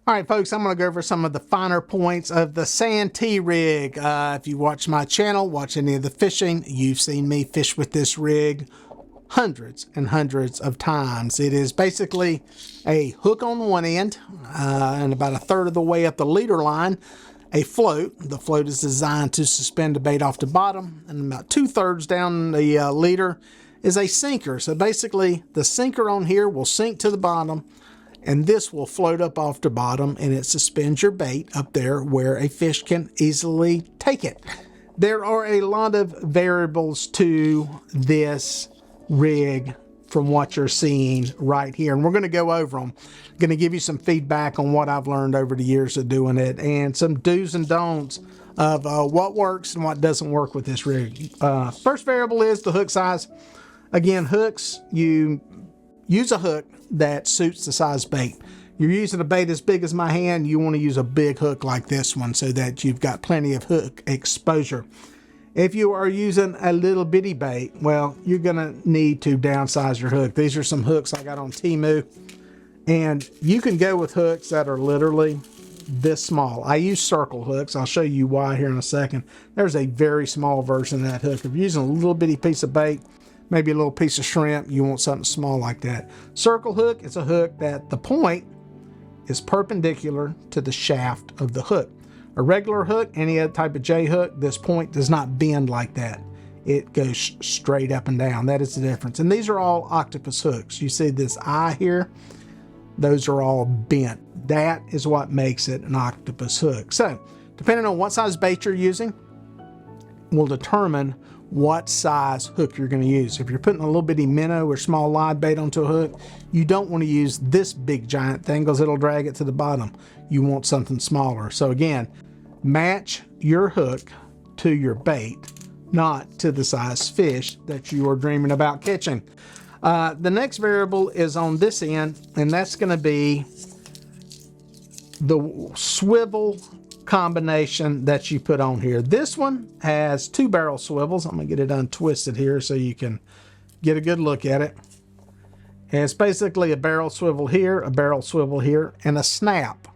All right, folks, I'm going to go over some of the finer points of the Santee rig. If you watch my channel, watch any of the fishing, you've seen me fish with this rig hundreds and hundreds of times. It is basically a hook on one end and about a third of the way up the leader line, a float. The float is designed to suspend the bait off the bottom, and about 2/3 down the leader is a sinker. So basically, the sinker on here will sink to the bottom, and this will float up off the bottom, and it suspends your bait up there where a fish can easily take it. There are a lot of variables to this rig from what you're seeing right here, and we're going to go over them. I'm going to give you some feedback on what I've learned over the years of doing it, and some do's and don'ts of what works and what doesn't work with this rig. First variable is the hook size. Again, hooks, you use a hook that suits the size bait. You're using a bait as big as my hand, you want to use a big hook like this one so that you've got plenty of hook exposure. If you are using a little bitty bait, well, you're gonna need to downsize your hook. These are some hooks I got on Temu, and you can go with hooks that are literally this small. I use circle hooks. I'll show you why here in a second. There's a very small version of that hook. If you're using a little bitty piece of bait, maybe a little piece of shrimp, you want something small like that. Circle hook is a hook that the point is perpendicular to the shaft of the hook. A regular hook, any other type of J hook, this point does not bend like that. It goes straight up and down. That is the difference. And these are all octopus hooks. You see this eye here? Those are all bent. That is what makes it an octopus hook. So, depending on what size bait you're using, will determine what size hook you're going to use. If you're putting a little bitty minnow or small live bait onto a hook, you don't want to use this big giant thing because it'll drag it to the bottom. You want something smaller. So again, match your hook to your bait, not to the size fish that you are dreaming about catching. The next variable is on this end, and that's going to be the swivel combination that you put on here. This one has 2 barrel swivels. I'm gonna get it untwisted here so you can get a good look at it. And it's basically a barrel swivel here, a barrel swivel here, and a snap.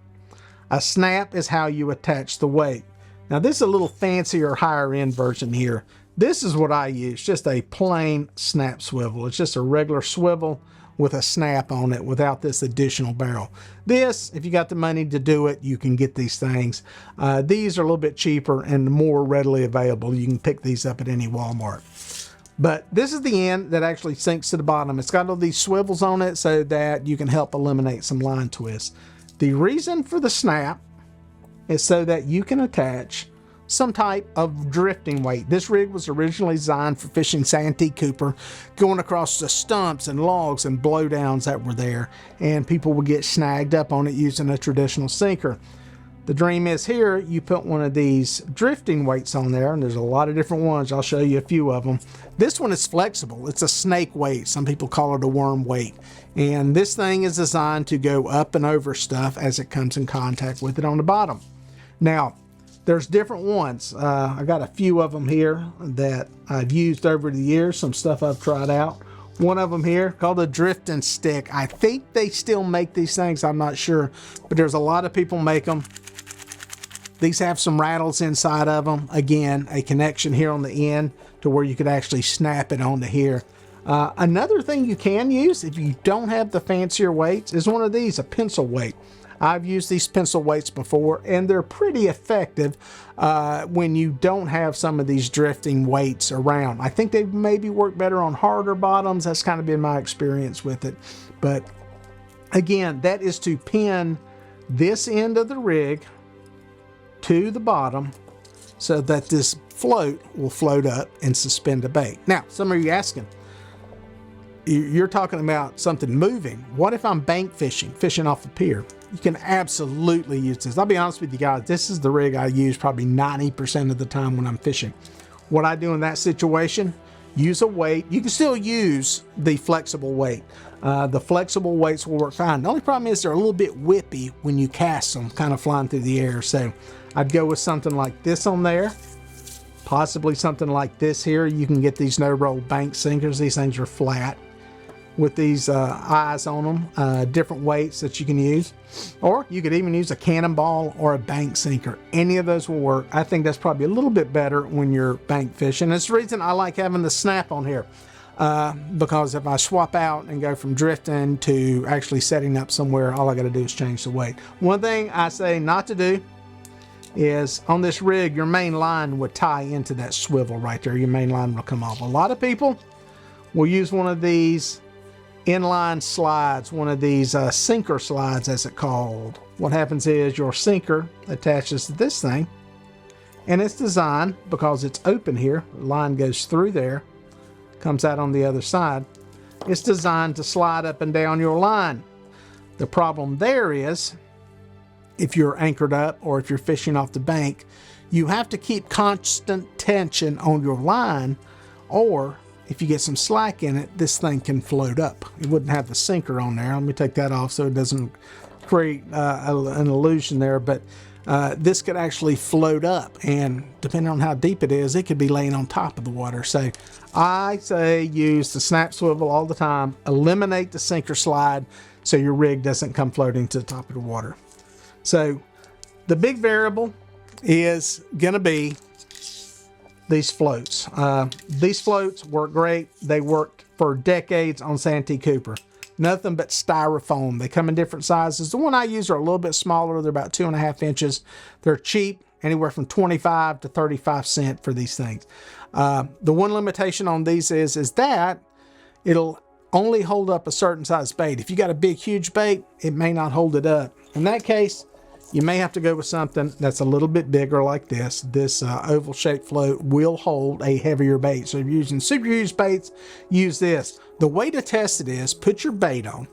A snap is how you attach the weight. Now this is a little fancier, higher end version here. This is what I use, just a plain snap swivel. It's just a regular swivel with a snap on it without this additional barrel. This, if you got the money to do it, you can get these things. These are a little bit cheaper and more readily available. You can pick these up at any Walmart. But this is the end that actually sinks to the bottom. It's got all these swivels on it so that you can help eliminate some line twists. The reason for the snap is so that you can attach some type of drifting weight. This rig was originally designed for fishing Santee Cooper, going across the stumps and logs and blowdowns that were there, and people would get snagged up on it using a traditional sinker. The dream is here, you put one of these drifting weights on there, and there's a lot of different ones. I'll show you a few of them. This one is flexible. It's a snake weight. Some people call it a worm weight. And this thing is designed to go up and over stuff as it comes in contact with it on the bottom. Now, there's different ones. I got a few of them here that I've used over the years, some stuff I've tried out. One of them here called a drifting stick. I think they still make these things, I'm not sure, but there's a lot of people make them. These have some rattles inside of them. Again, a connection here on the end to where you could actually snap it onto here. Another thing you can use if you don't have the fancier weights is one of these, a pencil weight. I've used these pencil weights before, and they're pretty effective when you don't have some of these drifting weights around. I think they maybe work better on harder bottoms. That's kind of been my experience with it. But again, that is to pin this end of the rig to the bottom so that this float will float up and suspend the bait. Now, some of you asking, you're talking about something moving. What if I'm bank fishing off a pier? You can absolutely use this. I'll be honest with you guys, this is the rig I use probably 90% of the time when I'm fishing. What I do in that situation, use a weight. You can still use the flexible weight. The flexible weights will work fine. The only problem is they're a little bit whippy when you cast them, kind of flying through the air. So I'd go with something like this on there, possibly something like this here. You can get these no-roll bank sinkers. These things are flat. with these eyes on them, different weights that you can use. Or you could even use a cannonball or a bank sinker. Any of those will work. I think that's probably a little bit better when you're bank fishing. That's the reason I like having the snap on here. Because if I swap out and go from drifting to actually setting up somewhere, all I got to do is change the weight. One thing I say not to do is on this rig, your main line would tie into that swivel right there. Your main line will come off. A lot of people will use one of these inline slides, one of these sinker slides as it's called. What happens is your sinker attaches to this thing, and it's designed, because it's open here, the line goes through there, comes out on the other side. It's designed to slide up and down your line. The problem there is, if you're anchored up or if you're fishing off the bank, you have to keep constant tension on your line, or if you get some slack in it, this thing can float up. It wouldn't have the sinker on there. Let me take that off so it doesn't create an illusion there, but this could actually float up, and depending on how deep it is, it could be laying on top of the water. So I say use the snap swivel all the time. Eliminate the sinker slide so your rig doesn't come floating to the top of the water. So the big variable is going to be these floats. These floats work great. They worked for decades on Santee Cooper. Nothing but styrofoam. They come in different sizes. The one I use are a little bit smaller. They're about 2.5 inches. They're cheap, anywhere from 25 to 35 cents for these things. The one limitation on these is that it'll only hold up a certain size bait. If you got a big, huge bait, it may not hold it up. In that case, you may have to go with something that's a little bit bigger like this. This oval shaped float will hold a heavier bait. So if you're using super huge baits, use this. The way to test it is put your bait on,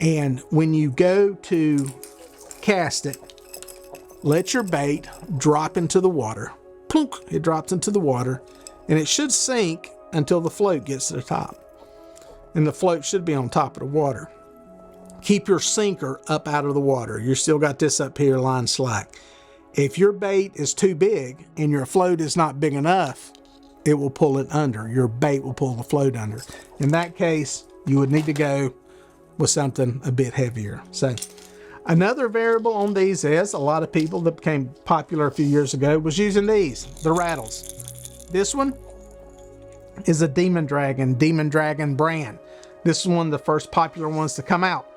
and when you go to cast it, let your bait drop into the water. Plunk, it drops into the water, and it should sink until the float gets to the top. And the float should be on top of the water. Keep your sinker up out of the water. You still got this up here, line slack. If your bait is too big and your float is not big enough, it will pull it under. Your bait will pull the float under. In that case, you would need to go with something a bit heavier. So another variable on these is, a lot of people that became popular a few years ago was using these, the rattles. This one is a Demon Dragon brand. This is one of the first popular ones to come out.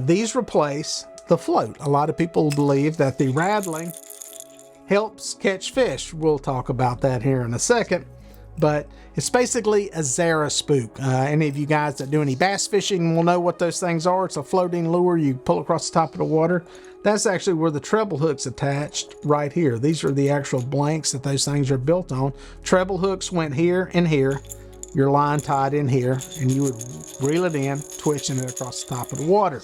These replace the float. A lot of people believe that the rattling helps catch fish. We'll talk about that here in a second, but it's basically a Zara spook. Any of you guys that do any bass fishing will know what those things are. It's a floating lure you pull across the top of the water. That's actually where the treble hook's attached right here. These are the actual blanks that those things are built on. Treble hooks went here and here. Your line tied in here, and you would reel it in, twisting it across the top of the water.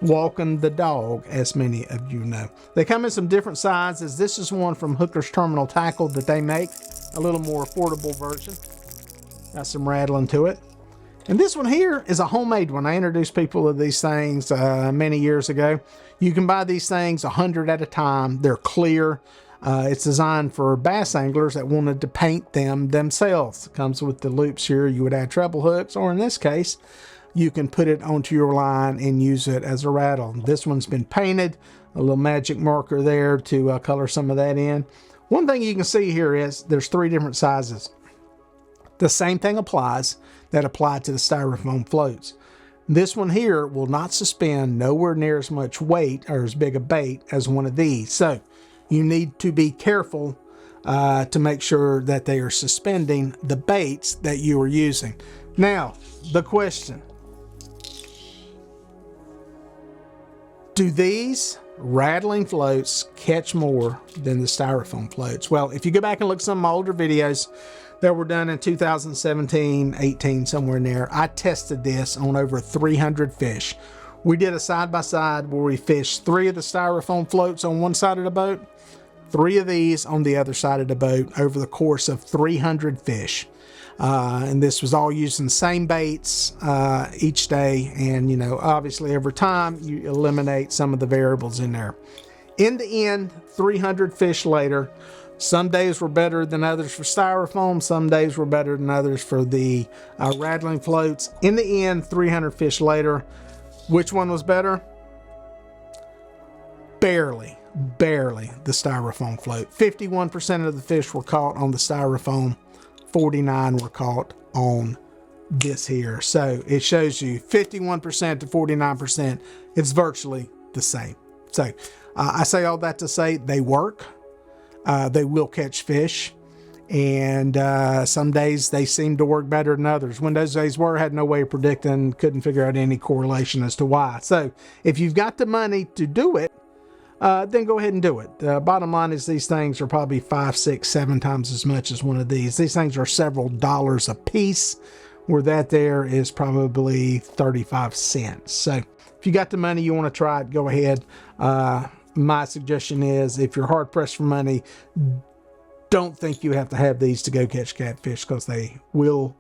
Walking the dog, as many of you know. They come in some different sizes. This is one from Hooker's Terminal Tackle that they make, a little more affordable version. Got some rattling to it. And this one here is a homemade one. I introduced people to these things many years ago. You can buy these things 100 at a time. They're clear. It's designed for bass anglers that wanted to paint them themselves. It comes with the loops here. You would add treble hooks, or in this case, you can put it onto your line and use it as a rattle. This one's been painted, a little magic marker there to color some of that in. One thing you can see here is there's 3 different sizes. The same thing applies that applied to the styrofoam floats. This one here will not suspend nowhere near as much weight or as big a bait as one of these. So you need to be careful to make sure that they are suspending the baits that you are using. Now, the question: do these rattling floats catch more than the styrofoam floats? Well, if you go back and look at some of my older videos that were done in 2017, 18, somewhere in there, I tested this on over 300 fish. We did a side-by-side where we fished 3 of the styrofoam floats on one side of the boat, 3 of these on the other side of the boat over the course of 300 fish. And this was all using the same baits each day. And, you know, obviously over time, you eliminate some of the variables in there. In the end, 300 fish later, Some days were better than others for styrofoam. Some days were better than others for the rattling floats. In the end, 300 fish later, which one was better? Barely the styrofoam float. 51% of the fish were caught on the styrofoam. 49 were caught on this here. So it shows you 51% to 49%. It's virtually the same. So I say all that to say they work. They will catch fish. And some days they seem to work better than others. When those days were, I had no way of predicting, couldn't figure out any correlation as to why. So if you've got the money to do it, then go ahead and do it. Bottom line is these things are probably 5, 6, 7 times as much as one of these. These things are several dollars a piece, where that there is probably 35 cents. So if you got the money, you want to try it, go ahead. My suggestion is, if you're hard pressed for money, don't think you have to have these to go catch catfish, because they will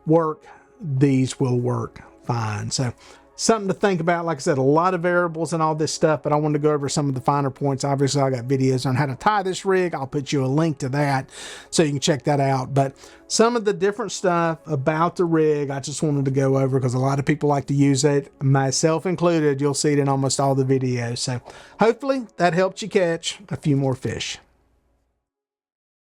work. These will work fine. So something to think about. Like I said, a lot of variables and all this stuff, but I wanted to go over some of the finer points. Obviously, I got videos on how to tie this rig. I'll put you a link to that so you can check that out. But some of the different stuff about the rig, I just wanted to go over because a lot of people like to use it, myself included. You'll see it in almost all the videos. So hopefully that helped you catch a few more fish.